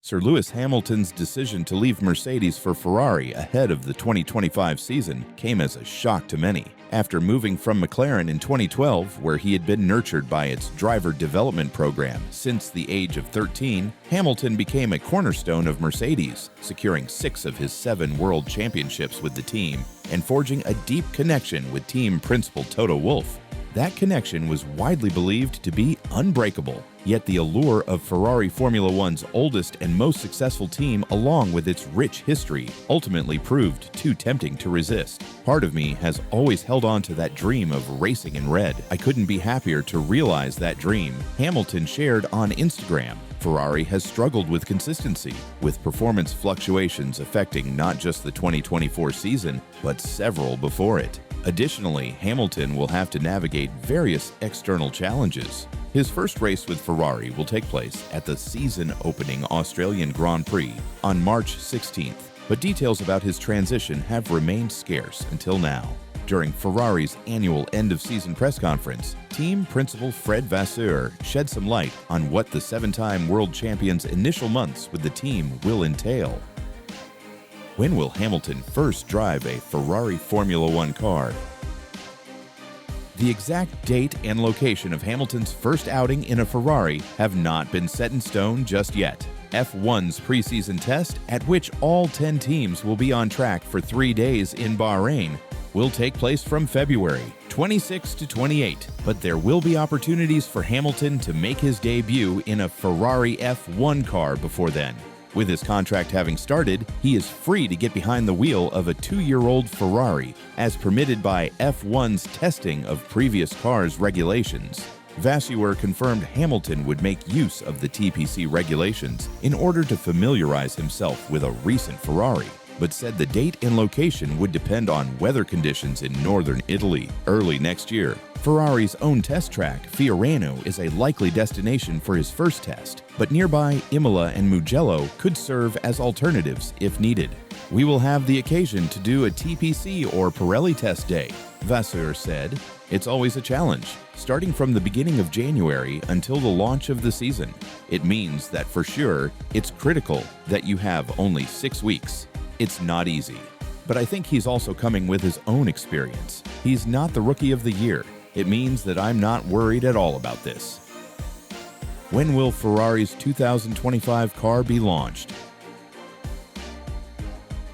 Sir Lewis Hamilton's decision to leave Mercedes for Ferrari ahead of the 2025 season came as a shock to many. After moving from McLaren in 2012, where he had been nurtured by its driver development program since the age of 13, Hamilton became a cornerstone of Mercedes, securing 6 of his 7 world championships with the team and forging a deep connection with team principal Toto Wolff. That connection was widely believed to be unbreakable, yet the allure of Ferrari Formula One's oldest and most successful team, along with its rich history, ultimately proved too tempting to resist. Part of me has always held on to that dream of racing in red. I couldn't be happier to realize that dream, Hamilton shared on Instagram. Ferrari has struggled with consistency, with performance fluctuations affecting not just the 2024 season, but several before it. Additionally, Hamilton will have to navigate various external challenges. His first race with Ferrari will take place at the season-opening Australian Grand Prix on March 16th, but details about his transition have remained scarce until now. During Ferrari's annual end-of-season press conference, team principal Fred Vasseur shed some light on what the 7-time world champion's initial months with the team will entail. When will Hamilton first drive a Ferrari Formula One car? The exact date and location of Hamilton's first outing in a Ferrari have not been set in stone just yet. F1's preseason test, at which all 10 teams will be on track for 3 days in Bahrain, will take place from February 26 to 28, but there will be opportunities for Hamilton to make his debut in a Ferrari F1 car before then. With his contract having started, he is free to get behind the wheel of a 2-year-old Ferrari, as permitted by F1's testing of previous cars' regulations. Vasseur confirmed Hamilton would make use of the TPC regulations in order to familiarize himself with a recent Ferrari, but said the date and location would depend on weather conditions in northern Italy early next year. Ferrari's own test track, Fiorano, is a likely destination for his first test, but nearby Imola and Mugello could serve as alternatives if needed. We will have the occasion to do a TPC or Pirelli test day, Vasseur said. It's always a challenge, starting from the beginning of January until the launch of the season. It means that for sure, it's critical that you have only 6 weeks. It's not easy, but I think he's also coming with his own experience. He's not the Rookie of the Year. It means that I'm not worried at all about this. When will Ferrari's 2025 car be launched?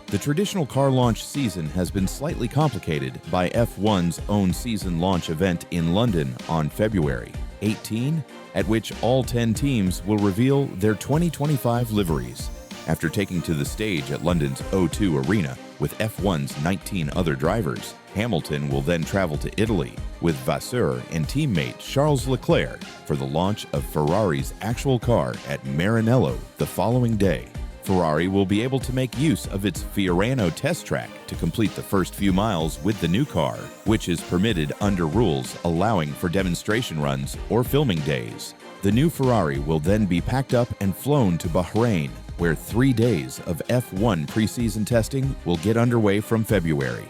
The traditional car launch season has been slightly complicated by F1's own season launch event in London on February 18, at which all 10 teams will reveal their 2025 liveries. After taking to the stage at London's O2 Arena with F1's 19 other drivers, Hamilton will then travel to Italy with Vasseur and teammate Charles Leclerc for the launch of Ferrari's actual car at Maranello the following day. Ferrari will be able to make use of its Fiorano test track to complete the first few miles with the new car, which is permitted under rules allowing for demonstration runs or filming days. The new Ferrari will then be packed up and flown to Bahrain, where 3 days of F1 preseason testing will get underway from February.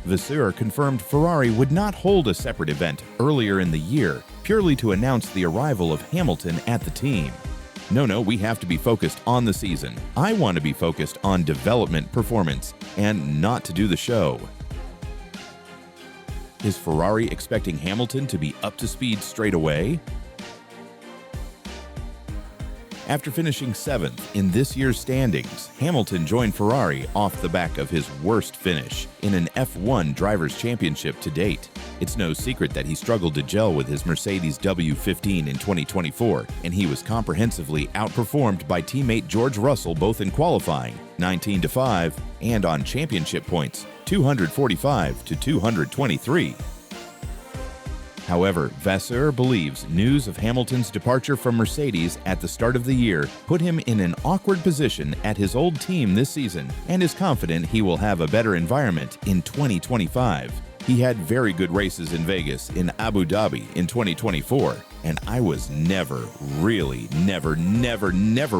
Vasseur confirmed Ferrari would not hold a separate event earlier in the year purely to announce the arrival of Hamilton at the team. No, we have to be focused on the season. I want to be focused on development performance and not to do the show. Is Ferrari expecting Hamilton to be up to speed straight away? After finishing 7th in this year's standings, Hamilton joined Ferrari off the back of his worst finish in an F1 Drivers' Championship to date. It's no secret that he struggled to gel with his Mercedes W15 in 2024, and he was comprehensively outperformed by teammate George Russell both in qualifying, 19-5, and on championship points, 245 to 223. However, Vasseur believes news of Hamilton's departure from Mercedes at the start of the year put him in an awkward position at his old team this season and is confident he will have a better environment in 2025. He had very good races in Vegas, in Abu Dhabi in 2024, and I was never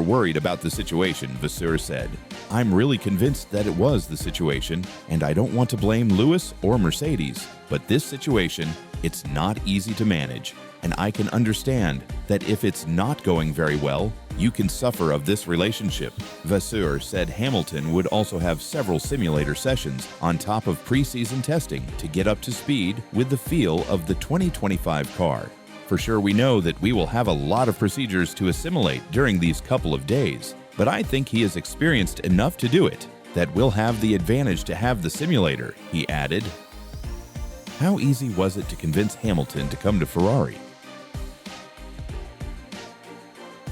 worried about the situation, Vasseur said. I'm really convinced that it was the situation, and I don't want to blame Lewis or Mercedes, but this situation, it's not easy to manage, and I can understand that if it's not going very well, You can suffer of this relationship. Vasseur said Hamilton would also have several simulator sessions on top of preseason testing to get up to speed with the feel of the 2025 car. For sure, we know that we will have a lot of procedures to assimilate during these couple of days, but I think he is experienced enough to do it, that we'll have the advantage to have the simulator, he added. How easy was it to convince Hamilton to come to Ferrari?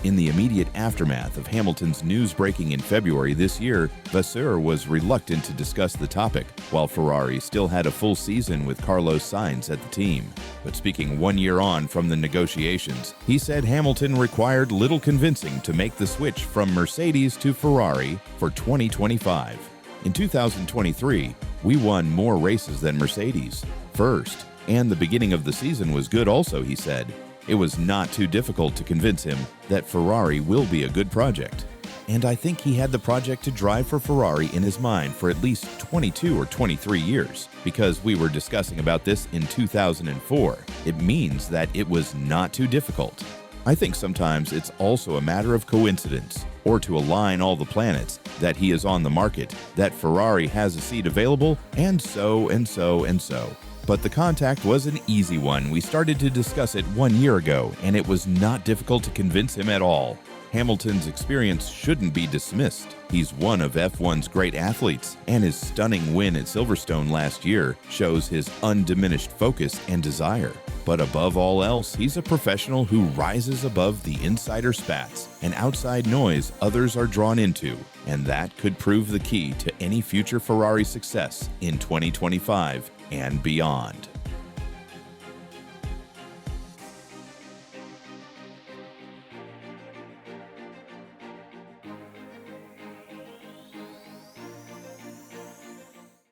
In the immediate aftermath of Hamilton's news breaking in February this year, Vasseur was reluctant to discuss the topic, while Ferrari still had a full season with Carlos Sainz at the team. But speaking 1 year on from the negotiations, he said Hamilton required little convincing to make the switch from Mercedes to Ferrari for 2025. In 2023, we won more races than Mercedes. First, and the beginning of the season was good also, he said. It was not too difficult to convince him that Ferrari will be a good project. And I think he had the project to drive for Ferrari in his mind for at least 22 or 23 years, because we were discussing about this in 2004. It means that it was not too difficult. I think sometimes it's also a matter of coincidence, or to align all the planets, that he is on the market, that Ferrari has a seat available, and so and so and so. But the contact was an easy one. We started to discuss it 1 year ago, and it was not difficult to convince him at all. Hamilton's experience shouldn't be dismissed. He's one of F1's great athletes, and his stunning win at Silverstone last year shows his undiminished focus and desire. But above all else, he's a professional who rises above the insider spats and outside noise others are drawn into, and that could prove the key to any future Ferrari success in 2025 and beyond.